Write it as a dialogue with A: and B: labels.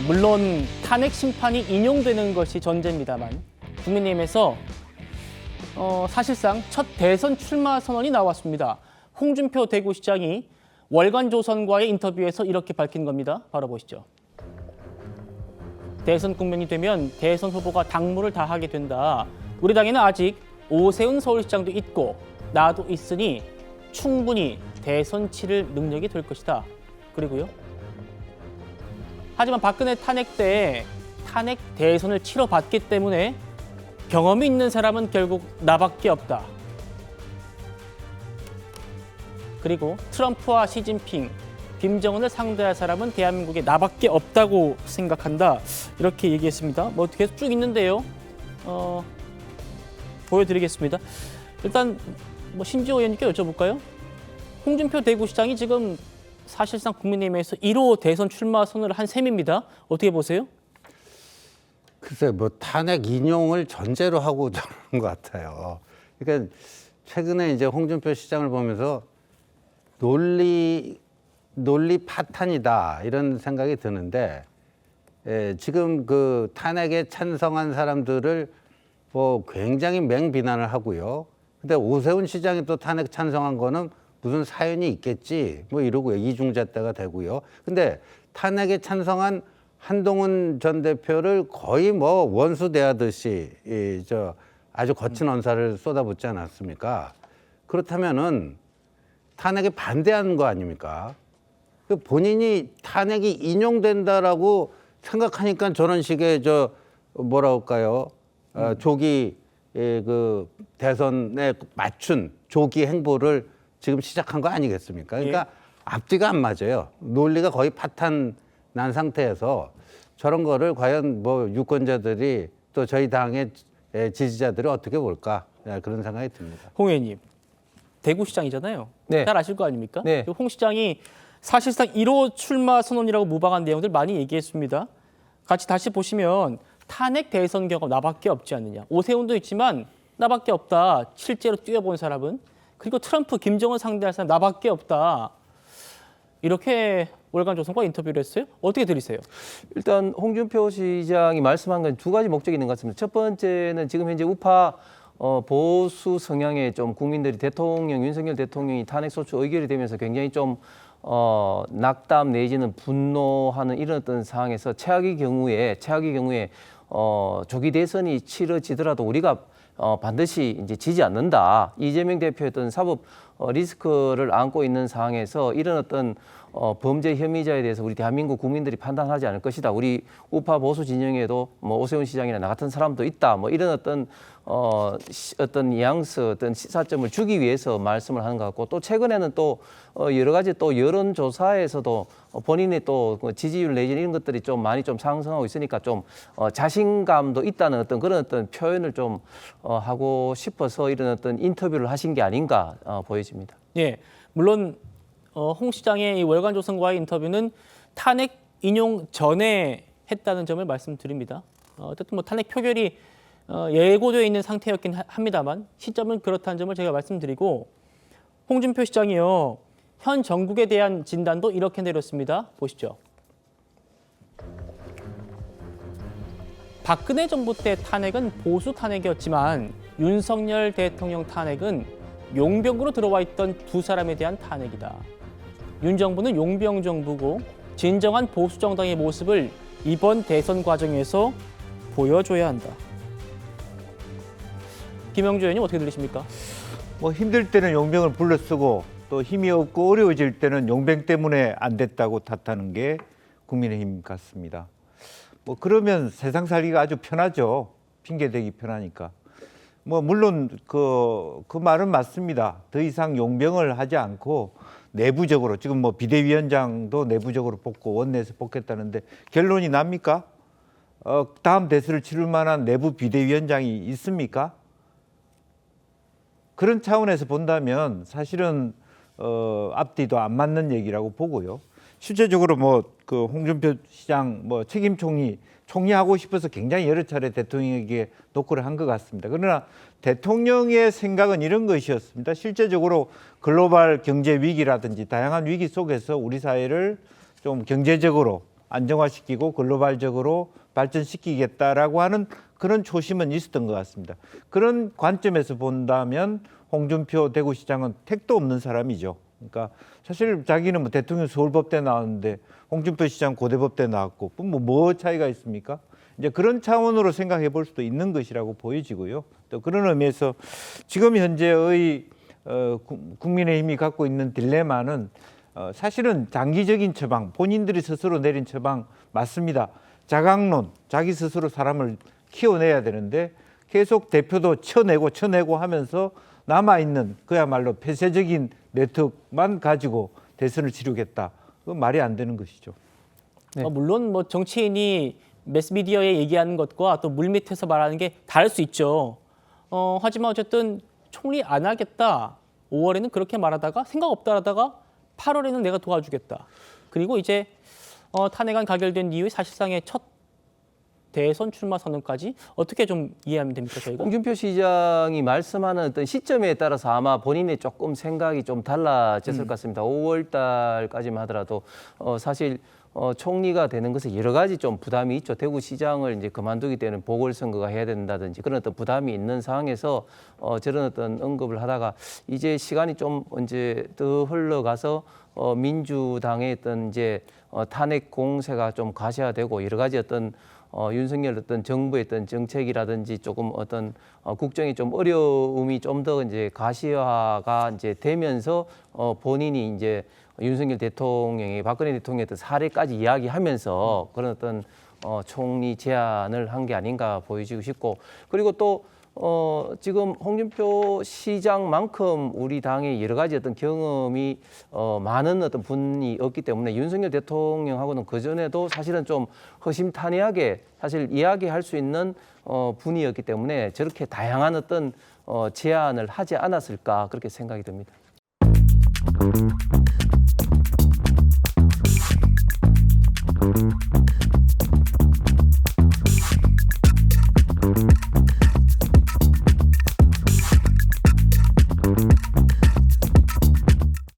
A: 물론 탄핵 심판이 인용되는 것이 전제입니다만 국민의힘에서 사실상 첫 대선 출마 선언이 나왔습니다. 홍준표 대구시장이 월간조선과의 인터뷰에서 이렇게 밝힌 겁니다. 바로 보시죠. 대선 국면이 되면 대선 후보가 당무를 다하게 된다. 우리 당에는 아직 오세훈 서울시장도 있고 나도 있으니 충분히 대선 치를 능력이 될 것이다. 그리고요. 하지만 박근혜 탄핵 때 탄핵 대선을 치러봤기 때문에 경험이 있는 사람은 결국 나밖에 없다. 그리고 트럼프와 시진핑, 김정은을 상대할 사람은 대한민국에 나밖에 없다고 생각한다. 이렇게 얘기했습니다. 뭐 계속 쭉 있는데요. 보여드리겠습니다. 일단 신지호 의원님께 여쭤볼까요? 홍준표 대구시장이 지금 사실상 국민의힘에서 1호 대선 출마 선언을 한 셈입니다. 어떻게 보세요?
B: 글쎄, 탄핵 인용을 전제로 하고 저러는 것 같아요. 그러니까 최근에 이제 홍준표 시장을 보면서 논리 파탄이다 이런 생각이 드는데, 지금 그 탄핵에 찬성한 사람들을 굉장히 맹비난을 하고요. 근데 오세훈 시장이 또 탄핵 찬성한 거는 무슨 사연이 있겠지 이러고요. 이중잣대가 되고요. 근데 탄핵에 찬성한 한동훈 전 대표를 거의 원수 대하듯이 아주 거친 언사를 쏟아붓지 않았습니까? 그렇다면은 탄핵에 반대하는 거 아닙니까? 본인이 탄핵이 인용된다라고 생각하니까 저런 식의 조기 그 대선에 맞춘 조기 행보를 지금 시작한 거 아니겠습니까? 그러니까 앞뒤가 안 맞아요. 논리가 거의 파탄 난 상태에서 저런 거를 과연 유권자들이 또 저희 당의 지지자들이 어떻게 볼까 그런 생각이 듭니다.
A: 홍 의원님, 대구시장이잖아요.
C: 네.
A: 잘 아실 거 아닙니까?
C: 네.
A: 홍 시장이 사실상 1호 출마 선언이라고 무방한 내용들 많이 얘기했습니다. 같이 다시 보시면 탄핵 대선 경험 나밖에 없지 않느냐. 오세훈도 있지만 나밖에 없다. 실제로 뛰어본 사람은. 그리고 트럼프, 김정은 상대할 사람 나밖에 없다. 이렇게 월간조선과 인터뷰를 했어요. 어떻게 들으세요?
C: 일단 홍준표 시장이 말씀한 건 두 가지 목적이 있는 것 같습니다. 첫 번째는 지금 현재 우파 보수 성향의 좀 국민들이 윤석열 대통령이 탄핵소추 의결이 되면서 굉장히 좀 낙담 내지는 분노하는 이런 어떤 상황에서 최악의 경우에 조기 대선이 치러지더라도 우리가 반드시 이제 지지 않는다. 이재명 대표의 어떤 사법 리스크를 안고 있는 상황에서 이런 어떤 범죄 혐의자에 대해서 우리 대한민국 국민들이 판단하지 않을 것이다. 우리 우파 보수 진영에도 오세훈 시장이나 나 같은 사람도 있다. 이런 어떤 뉘앙스, 어떤 시사점을 주기 위해서 말씀을 하는 것 같고, 또 최근에는 또 여러 가지 또 여론조사에서도 본인의 또 지지율 내지는 이런 것들이 좀 많이 좀 상승하고 있으니까 좀 자신감도 있다는 어떤 그런 어떤 표현을 좀 하고 싶어서 이런 어떤 인터뷰를 하신 게 아닌가 보여집니다.
A: 예, 물론 홍 시장의 이 월간조선과의 인터뷰는 탄핵 인용 전에 했다는 점을 말씀드립니다. 어쨌든 탄핵 표결이 예고되어 있는 상태였긴 합니다만 시점은 그렇다는 점을 제가 말씀드리고, 홍준표 시장이요, 현 정국에 대한 진단도 이렇게 내렸습니다. 보시죠. 박근혜 정부 때 탄핵은 보수 탄핵이었지만 윤석열 대통령 탄핵은 용병으로 들어와 있던 두 사람에 대한 탄핵이다. 윤 정부는 용병 정부고 진정한 보수 정당의 모습을 이번 대선 과정에서 보여줘야 한다. 김영주 의원님 어떻게 들으십니까?
D: 힘들 때는 용병을 불러 쓰고 또 힘이 없고 어려워질 때는 용병 때문에 안 됐다고 탓하는 게 국민의힘 같습니다. 그러면 세상 살기가 아주 편하죠. 핑계대기 편하니까. 물론 그 말은 맞습니다. 더 이상 용병을 하지 않고 내부적으로 지금 비대위원장도 내부적으로 뽑고 원내에서 뽑겠다는데 결론이 납니까? 다음 대선을 치를 만한 내부 비대위원장이 있습니까? 그런 차원에서 본다면 사실은 앞뒤도 안 맞는 얘기라고 보고요. 실제적으로 그 홍준표 시장 책임 총리하고 싶어서 굉장히 여러 차례 대통령에게 노크를 한 것 같습니다. 그러나 대통령의 생각은 이런 것이었습니다. 실제적으로 글로벌 경제 위기라든지 다양한 위기 속에서 우리 사회를 좀 경제적으로 안정화시키고 글로벌적으로 발전시키겠다라고 하는 그런 초심은 있었던 것 같습니다. 그런 관점에서 본다면 홍준표 대구시장은 택도 없는 사람이죠. 그러니까 사실 자기는 뭐 대통령 서울법대 나왔는데 홍준표 시장 고대법대 나왔고 뭐 차이가 있습니까? 이제 그런 차원으로 생각해 볼 수도 있는 것이라고 보여지고요. 또 그런 의미에서 지금 현재의 국민의힘이 갖고 있는 딜레마는 사실은 장기적인 처방, 본인들이 스스로 내린 처방 맞습니다. 자강론, 자기 스스로 사람을 키워내야 되는데 계속 대표도 쳐내고 하면서 남아있는 그야말로 폐쇄적인 네트워크만 가지고 대선을 치르겠다. 그건 말이 안 되는 것이죠.
C: 네.
A: 물론 뭐 정치인이 매스미디어에 얘기하는 것과 또 물밑에서 말하는 게 다를 수 있죠. 하지만 어쨌든 총리 안 하겠다. 5월에는 그렇게 말하다가 생각 없다 하다가 8월에는 내가 도와주겠다. 그리고 이제 탄핵안 가결된 이후에 사실상의 첫 대선 출마 선언까지 어떻게 좀 이해하면 됩니까, 저희가?
C: 홍준표 시장이 말씀하는 어떤 시점에 따라서 아마 본인의 조금 생각이 좀 달라졌을 것 같습니다. 5월 달까지만 하더라도 사실 총리가 되는 것에 여러 가지 좀 부담이 있죠. 대구시장을 이제 그만두기 때문에 보궐선거가 해야 된다든지 그런 어떤 부담이 있는 상황에서 저런 어떤 언급을 하다가 이제 시간이 좀 이제 더 흘러가서 민주당의 어떤 이제 탄핵 공세가 좀 가시화되고 여러 가지 어떤 윤석열 어떤 정부의 어떤 정책이라든지 조금 어떤 국정이 좀 어려움이 좀 더 이제 가시화가 이제 되면서 본인이 이제 윤석열 대통령이 박근혜 대통령의 어떤 사례까지 이야기하면서 그런 어떤 총리 제안을 한 게 아닌가 보여지고 싶고 그리고 또 지금 홍준표 시장만큼 우리 당의 여러 가지 어떤 경험이 많은 어떤 분이 없기 때문에 윤석열 대통령하고는 그 전에도 사실은 좀 허심탄회하게 사실 이야기할 수 있는 분이었기 때문에 저렇게 다양한 어떤 제안을 하지 않았을까 그렇게 생각이 듭니다.